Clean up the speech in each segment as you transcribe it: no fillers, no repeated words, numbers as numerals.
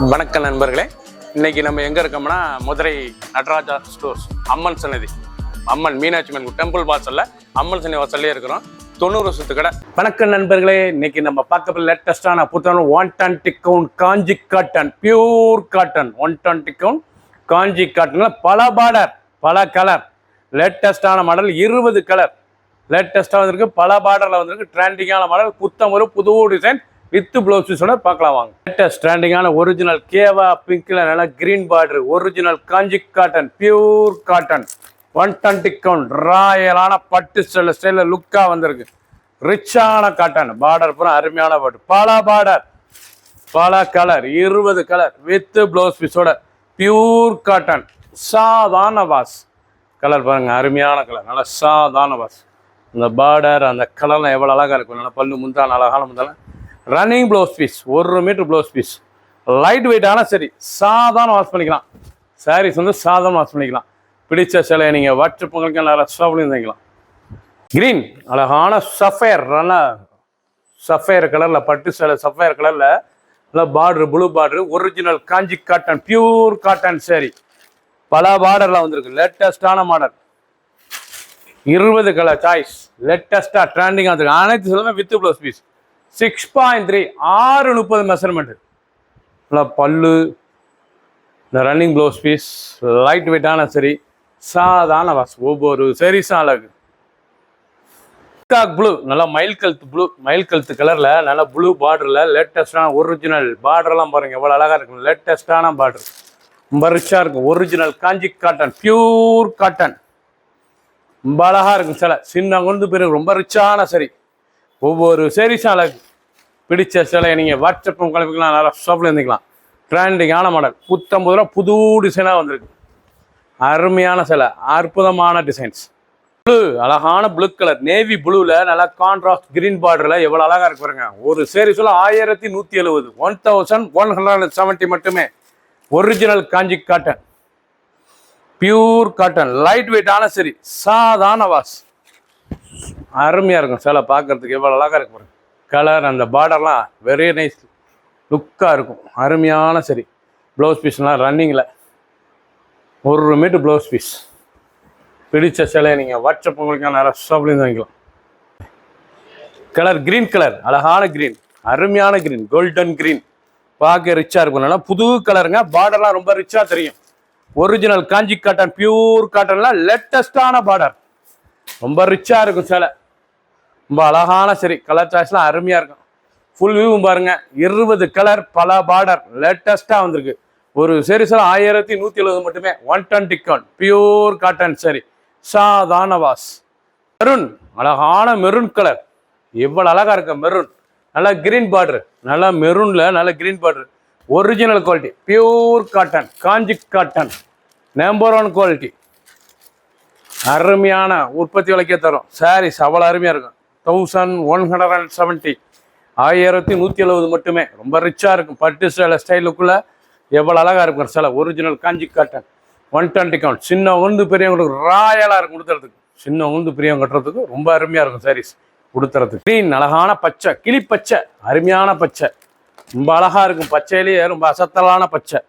வணக்கம் நண்பர்களே, இன்னைக்கு நம்ம எங்க இருக்கோம்னா மதுரை நடராஜா ஸ்டோர்ஸ் அம்மன் சன்னதி, அம்மன் மீனாட்சி அம்மன் டெம்பிள் வாசல்ல அம்மன் சன்னதி வாசல்லே இருக்கிறோம். 90 வருஷத்து கடை. வணக்கம் நண்பர்களே, இன்னைக்கு நம்ம பார்க்க லேட்டஸ்டான புத்தகம் 120 கவுண்ட் காஞ்சி காட்டன், பியூர் காட்டன். 120 கவுண்ட் காஞ்சி காட்டன்ல பல பார்டர், பல கலர், லேட்டஸ்டான மாடல், 20 கலர் லேட்டஸ்டாக வந்திருக்கு. பல பார்டர்ல வந்திருக்கு. ட்ரெண்டிங்கான மாடல், புத்தம் ஒரு புது டிசைன் வித் பிளவுஸ் பீஸோட பார்க்கலாம் வாங்க. லேட்டஸ்ட் ட்ரெண்டிங்கான ஒரிஜினல் கேவா பிங்க்ல நல்லா green border, original Kanchi cotton, pure cotton, 120 count ராயலான பட்டு ஸ்டைல லுக்கா வந்திருக்கு. ரிச்சான காட்டன், பார்டர் பூரா அருமையான பார்டர், பல பார்டர், பல கலர், 20 கலர் வித் பிளவுஸ் பீஸோட பியூர் காட்டன். சாதாரண வாஸ் கலர் பாருங்க, அருமையான கலர், நல்லா சாதாரண வாஸ். இந்த பார்டர் அந்த கலர்லாம் எவ்வளோ அழகாக இருக்கும். நல்லா பல்லு முந்தான அழகான முந்தான running blouse piece, 1 metre blouse piece, light வெயிட்டான சரி, சாதாரண வாஷ் பண்ணிக்கலாம். சாரீஸ் வந்து சாதாரண வாஷ் பண்ணிக்கலாம். பிடிச்ச சிலையை நீங்கள் வாட்ஸ்அப் உங்களுக்கு நல்லா ஸ்டாப்லையும் தங்கிக்கலாம். கிரீன் அழகான சஃபயர், நல்லா சஃபயர் கலரில் பட்டு சிலை, சஃபயர் கலரில் நல்லா border, blue border, original Kanchi cotton, pure cotton sorry. பல பார்டரில் வந்திருக்கு. லேட்டஸ்டான மாடல், 20 கலர் சாய்ஸ், லேட்டஸ்டாக ட்ரெண்டிங்காக வந்துருக்கு. அனைத்து சிலமே வித் ப்ளவுஸ் பீஸ். 6.3 630 மெஷர்மெண்ட். நல்லா பல்லு, இந்த ரன்னிங் ப்ளவுஸ் பீஸ், லைட் வெயிட்டான சரி, சாதாரண வாஸ். ஒவ்வொரு சரிஸும் அழகு. பிகாக் ப்ளூ, நல்லா மயில் கழுத்து ப்ளூ, மயில் கழுத்து கலரில் நல்லா ப்ளூ பார்டரில் லேட்டஸ்டான ஒரிஜினல் பார்டர்லாம் பாருங்கள் எவ்வளோ அழகாக இருக்கும். லேட்டஸ்டான பார்டர், ரொம்ப ரிச்சாக இருக்கும். Original Kanchi cotton, pure cotton, ரொம்ப அழகாக இருக்கும். சிலை சின்ன கொண்டு பிறகு ரொம்ப ரிச்சான சரி. ஒவ்வொரு சரிஸும் அழகு. பிடிச்ச சிலையை நீங்கள் வாட்ஸ்அப் கிளம்பிக்கலாம், நல்லா ஷாப்பில் இருந்துக்கலாம். ட்ரெண்டிங்கான மாடல், புத்தம்பது ரூபா புது டிசைனாக வந்திருக்கு. அருமையான சிலை, அற்புதமான டிசைன்ஸ். ப்ளூ, அழகான ப்ளூ கலர், நேவி ப்ளூவில் நல்லா கான்ட்ராஸ்ட் கிரீன் பார்டரில் எவ்வளோ அழகாக இருக்கு பாருங்க. ஒரு சரிஸில் 1170, 1170 மட்டுமே. Original Kanchi cotton, pure cotton, light வெயிட்டான சரி, சாதாரண வாஸ். அருமையாக இருக்கும். சிலை பார்க்கறதுக்கு எவ்வளோ அழகாக இருக்கு பாருங்க. கலர் அந்த பார்டர்லாம் வெரி நைஸ் லுக்காக இருக்கும். அருமையான சரி. ப்ளவுஸ் பீஸ்லாம் ரன்னிங்கில் 1 மீட்டர் ப்ளவுஸ் பீஸ். பிடிச்ச சிலையை நீங்கள் வாட்ஸ்அப் உங்களுக்கு நிறைய ஷாப்லேருந்து வாங்கிக்கலாம். கலர் கிரீன் கலர், அழகான கிரீன், அருமையான கிரீன், கோல்டன் கிரீன், பார்க்க ரிச்சாக இருக்கும். நல்லா புது கலருங்க. பார்டர்லாம் ரொம்ப ரிச்சாக தெரியும். Original Kanchi cotton, pure காட்டன்லாம் லேட்டஸ்டான border, ரொம்ப ரிச்சாக இருக்கும் சிலை. ரொம்ப அழகான சரி. கலர் சாய்ஸ்லாம் அருமையாக இருக்கும். ஃபுல் வியூவும் பாருங்க. 20 கலர், பல பார்டர், லேட்டஸ்ட்டாக வந்திருக்கு. ஒரு சரிசில் 1170 மட்டுமே. 120 கவுண்ட் பியூர் காட்டன் சரி, சாதாரண வாஸ். மெரூன், அழகான மெரூன் கலர், எவ்வளோ அழகாக இருக்கு. மெரூன் நல்லா கிரீன் பார்டர், நல்லா மெரூனில் நல்ல green border, original quality, pure cotton, Kanchi cotton, number 1 quality. அருமையான உற்பத்தி விலைக்கே தரும். சாரீஸ் அவ்வளோ அருமையாக இருக்கும். 1170, 1170 மட்டுமே. ரொம்ப ரிச்சாக இருக்கும். பட்டு சில ஸ்டைலுக்குள்ளே எவ்வளோ அழகாக இருக்கும் சிலை. Original Kanchi cotton, 120 count. சின்ன உந்து பெரியவங்களுக்கு ராயலாக இருக்கும் கொடுத்துறதுக்கு. சின்ன உந்து பெரியவங்க கட்டுறதுக்கு ரொம்ப அருமையாக இருக்கும் சாரீஸ் கொடுத்துறதுக்கு. க்ரீன், அழகான பச்சை, கிளி பச்சை, அருமையான பச்சை, ரொம்ப அழகாக இருக்கும். பச்சையிலேயே ரொம்ப அசத்தலான பச்சை,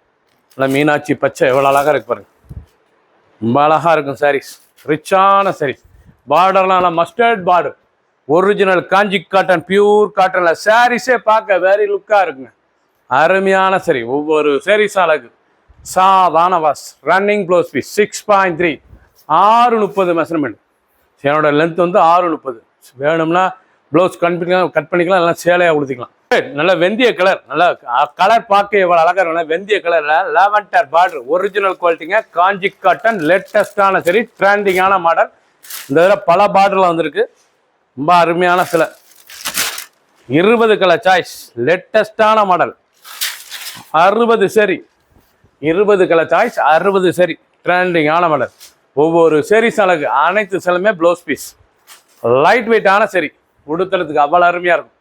நல்லா மீனாட்சி பச்சை, எவ்வளோ அழகாக இருக்கு பாருங்க. ரொம்ப அழகாக இருக்கும் சாரீஸ், ரிச்சான சாரீஸ். பார்டர்லாம் mustard border, original Kanchi cotton, pure காட்டனில் சாரீஸே பார்க்க வெரி லுக்காக இருக்குங்க. அருமையான சரி. ஒவ்வொரு சாரீஸ் அழகு. சாதாரண வாஸ், ரன்னிங் ப்ளவுஸ் பீஸ், 6.3 630 மெஷர்மெண்ட். என்னோட லென்த் வந்து 630. வேணும்னா ப்ளவுஸ் கட் பண்ணிக்கலாம், இல்லைனா சேலையாக கொடுத்துக்கலாம். நல்ல வெந்தய கலர், நல்லா கலர் பார்க்க எவ்வளோ அழகாக இருக்கும். வெந்தய கலரில் லாவெண்டர் பார்டர், ஒரிஜினல் குவாலிட்டிங்க, காஞ்சி காட்டன், லேட்டஸ்டான சரி, ட்ரெண்டிங்கான மாடல். இந்த இதில் பல பார்டரில் வந்திருக்கு. ரொம்ப அருமையான சிலை. 20 கலர் சாய்ஸ், லேட்டஸ்டான மாடல், 60 சரி. 20 கலர் சாய்ஸ், 60 சரி, ட்ரெண்டிங்கான மாடல். ஒவ்வொரு சரிஸ் அழகு. அனைத்து சிலையுமே ப்ளவுஸ் பீஸ், லைட் வெயிட்டான சரி, உடுத்துறதுக்கு அவ்வளோ அருமையாக இருக்கும்.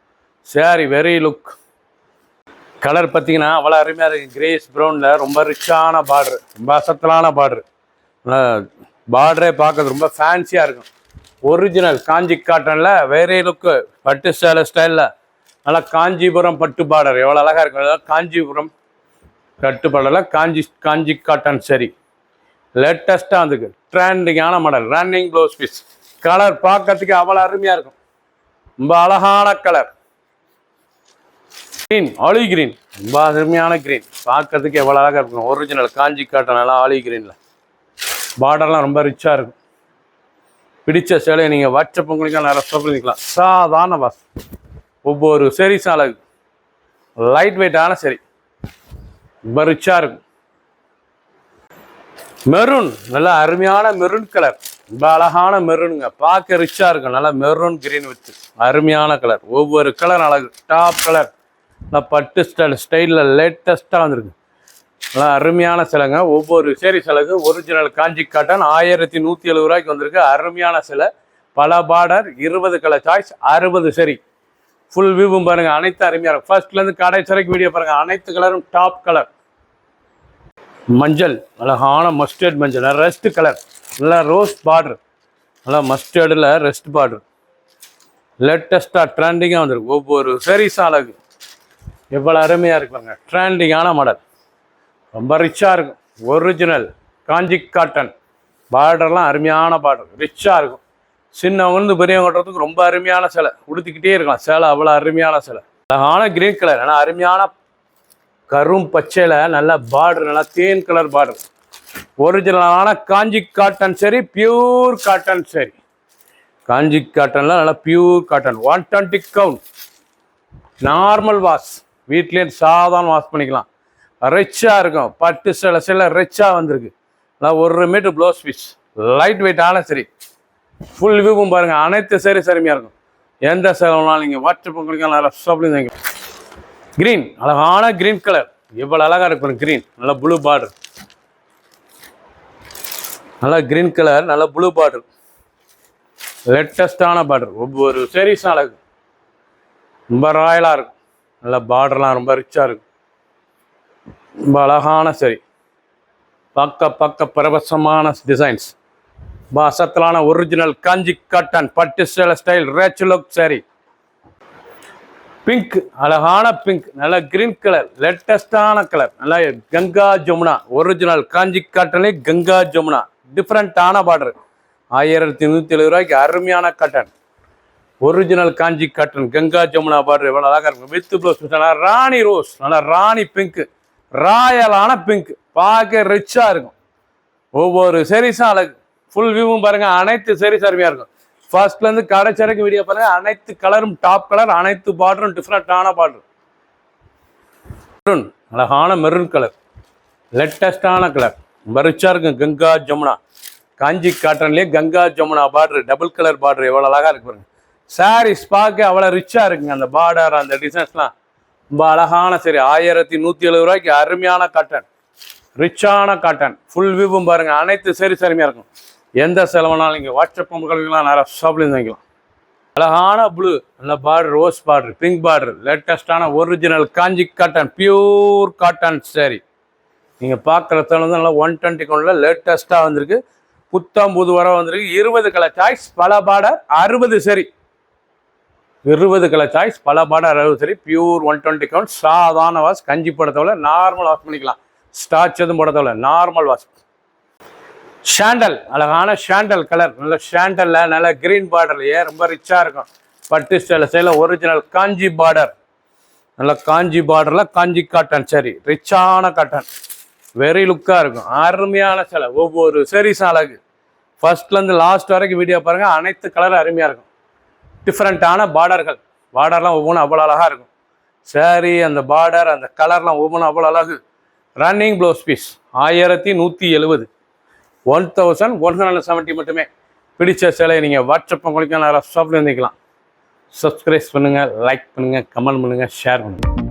Sorry very look. கலர் பார்த்தீங்கன்னா அவ்வளோ அருமையாக இருக்குது. கிரேஸ் ப்ரௌனில் ரொம்ப ரிச்சான பார்டரு, ரொம்ப அசத்தலான பார்டரு. பார்டரே பார்க்கறது ரொம்ப ஃபேன்சியாக இருக்கும். ஒரிஜினல் காஞ்சி காட்டனில் வெரி லுக்கு, பட்டு சேலை ஸ்டைலில் நல்லா காஞ்சிபுரம் பட்டு பார்டர், எவ்வளோ அழகாக இருக்கும். காஞ்சிபுரம் கட்டுப்பாடில் காஞ்சி காஞ்சி காட்டன் சரி லேட்டஸ்ட்டாக வந்துருக்கு. ட்ரெண்டிங்கான model running blouse piece. Colour பார்க்கறதுக்கு அவ்வளோ அருமையாக இருக்கும். ரொம்ப அழகான கலர் கிரீன், ஆலிவ் கிரீன். ரொம்ப அருமையான கிரீன், பார்க்கறதுக்கு எவ்வளோ அழகாக இருக்கும். ஒரிஜினல் காஞ்சி காட்டன் எல்லாம் ஆலிவ் கிரீனில். பார்டர்லாம் ரொம்ப ரிச்சாக இருக்கும். பிடிச்ச சேலையை நீங்கள் வாட்ஸ்அப் உங்களுக்கு நிறைய பண்ணிக்கலாம். சாதாரண வாஸ். ஒவ்வொரு சரிஸ் அழகு லைட் வெயிட்டான சரி ரொம்ப ரிச்சாக இருக்கும். மெரூன், நல்லா அருமையான மெரூன் கலர். ரொம்ப அழகான மெரூனுங்க, பார்க்க ரிச்சாக இருக்கும். நல்லா மெரூன் கிரீன் வச்சு அருமையான கலர். ஒவ்வொரு கலர் அழகு. டாப் கலர் நல்லா பட்டு ஸ்டைலில் லேட்டஸ்ட்டாக வந்திருக்கு. நல்லா அருமையான சிலைங்க. ஒவ்வொரு சேரி சிலைக்கு ஒரிஜினல் காஞ்சி காட்டன் 1170 ரூபாய்க்கு வந்திருக்கு. அருமையான சிலை. பல பார்டர், 20 கலர் சாய்ஸ், 60 சரி. ஃபுல் வியூவும் பாருங்கள், அனைத்து அருமையாக இருக்கும். ஃபர்ஸ்ட்லேருந்து கடைசி வரைக்கும் வீடியோ பாருங்கள். அனைத்து கலரும் டாப் கலர். மஞ்சள், அழகான மஸ்டர்ட் மஞ்சள், ரெஸ்ட் கலர். நல்லா ரோஸ் பார்டர், நல்லா மஸ்டர்டில் ரெஸ்ட் பார்டர். லேட்டஸ்ட்டாக ட்ரெண்டிங்காக வந்துருக்கு. ஒவ்வொரு சரிஸ் அழகு எவ்வளோ அருமையாக இருக்குங்க. ட்ரெண்டிங்கான மாடல், ரொம்ப ரிச்சாக இருக்கும். Original Kanchi cotton. பார்டர்லாம் அருமையான பார்டர், ரிச்சாக இருக்கும். சின்னவங்க பெரியவங்க கட்டுறதுக்கு ரொம்ப அருமையான சிலை. உடுத்திக்கிட்டே இருக்கலாம் சேலை, அவ்வளோ அருமையான சிலை. அழகான கிரீன் கலர், ஆனால் அருமையான கரும் பச்சையில் நல்ல பார்டர், நல்லா தேன் கலர் பார்டர். ஒரிஜினலான காஞ்சி காட்டன் சரி, பியூர் காட்டன் சரி. காஞ்சி காட்டனில் நல்லா pure cotton. 120 count. Normal wash, வீட்லேயே சாதாரண வாஷ் பண்ணிக்கலாம். ரிச்சாக இருக்கும். பட்டு சில ரிச்சாக வந்திருக்கு. நல்லா 1 மீட்டர் ப்ளவுஸ் பீஸ். லைட் வெயிட்டான சரி. ஃபுல் வியூவும் பாருங்கள், அனைத்து சரி அருமையாக இருக்கும். எந்த சேலைனாலும் நீங்கள் வாட்ஸ்அப் உங்களுக்கு நல்லா சாப்பிடுங்க. கிரீன், அழகான கிரீன் கலர். எவ்வளோ அழகாக இருக்கும் கிரீன். நல்லா ப்ளூ பார்டர், நல்லா கிரீன் கலர், நல்லா ப்ளூ பார்டர். லேட்டஸ்டான பார்டர். ஒவ்வொரு சரிஸும் அழகு, ரொம்ப ராயலாக இருக்கும். நல்லா பார்டர்லாம் ரொம்ப ரிச்சாக இருக்கும். ரொம்ப அழகான சரி. பார்க்க பிரபசமான டிசைன்ஸ். அசத்தலான ஒரிஜினல் காஞ்சி காட்டன் பட்டு சேலை ஸ்டைல் ரேச் லுக் சாரி. பிங்க், அழகான பிங்க், நல்ல கிரீன் கலர், லேட்டஸ்டான கலர். நல்லா கங்கா ஜமுனா. ஒரிஜினல் காஞ்சி காட்டனே கங்கா ஜமுனா. டிஃப்ரெண்ட்டான பார்டர். 1170 ரூபாய்க்கு அருமையான cotton. Original Kanchi cotton Ganga Jamuna border எவ்வளோ அழகாக இருக்கும். With blouse. நல்லா ராணி ரோஸ், நல்லா ராணி பிங்க், ராயலான பிங்க். பார்க்க ரிச்சாக இருக்கும். ஒவ்வொரு சரிஸும் அழகு. ஃபுல் வியூவும் பாருங்கள், அனைத்து சரிஸ் அருமையாக இருக்கும். ஃபர்ஸ்ட்லேருந்து கடைசி வரைக்கும் வீடியோ பாருங்கள். அனைத்து கலரும் டாப் கலர், அனைத்து பார்டரும் டிஃப்ரெண்ட்டான பார்டர். மெரூன், அழகான மெரூன் கலர், லேட்டஸ்டான கலர். ரொம்ப ரிச்சாக இருக்கும். கங்கா ஜமுனா காஞ்சி காட்டன்லேயே Ganga Jamuna border, double colour border எவ்வளோ அழகாக இருக்கு பாருங்க. சாரீஸ் பார்க்க அவ்வளோ ரிச்சாக இருக்குங்க. அந்த பார்டர், அந்த டிசைன்ஸ்லாம் ரொம்ப அழகான சரி. 1170 ரூபாய்க்கு அருமையான காட்டன், ரிச்சான காட்டன். ஃபுல் வியூவும் பாருங்கள், அனைத்து சரி அருமையாக இருக்கும். எந்த செலவுனாலும் நீங்கள் வாட்ஸ்அப் மக்களுக்கெல்லாம் நிறையா ஷாப்லேருந்து வாங்கிக்கலாம். அழகான ப்ளூ, நல்ல border, rose border, pink border. லேட்டஸ்டான original Kanchi cotton pure cotton சரி. நீங்கள் பார்க்குறதுல வந்து நல்லா 120 கவுண்டில் லேட்டஸ்ட்டாக வந்திருக்கு. புத்தம் புது வர வந்திருக்கு. 20 கலர் சாய்ஸ், பல பார்டர், 60 சரி. 20 கலர் சாய்ஸ், பல பார்டர், 60 சரி. Pure 120 count. சாதாரண வாஷ், கஞ்சி போட தேவை, நார்மல் வாஷ் பண்ணிக்கலாம். ஸ்டார்ச் எதுவும் போட தேவை, நார்மல் வாஷ். ஷாண்டல், அழகான ஷாண்டல் கலர். நல்ல ஷாண்டலில் நல்ல கிரீன் பார்டர்லையே ரொம்ப ரிச்சாக இருக்கும். பட்டு ஸ்டைலில் ஒரிஜினல் காஞ்சி பார்டர். நல்ல காஞ்சி பார்டரில் காஞ்சி காட்டன் சரி. ரிச்சான காட்டன், வெரி லுக்காக இருக்கும். அருமையான சிலை. ஒவ்வொரு சரிஸும் அழகு. ஃபர்ஸ்ட்லேருந்து லாஸ்ட் வரைக்கும் வீடியோ பாருங்கள். அனைத்து கலரும் அருமையாக இருக்கும். டிஃப்ரெண்ட்டான பார்டர்கள். பார்டர்லாம் ஒவ்வொன்றும் அவ்வளோ அழகாக இருக்கும். சரி, அந்த பார்டர், அந்த கலர்லாம் ஒவ்வொன்றும் அவ்வளோ அழகு. ரன்னிங் ப்ளவுஸ் பீஸ் 1170, 1170 மட்டுமே. பிடிச்ச சேலையை நீங்கள் வாட்ஸ்அப் உங்களுக்கு நிறையா ஷாப்பில் இருந்துக்கலாம். சப்ஸ்கிரைப் பண்ணுங்கள், லைக் பண்ணுங்கள், கமெண்ட் பண்ணுங்கள், ஷேர் பண்ணுங்கள்.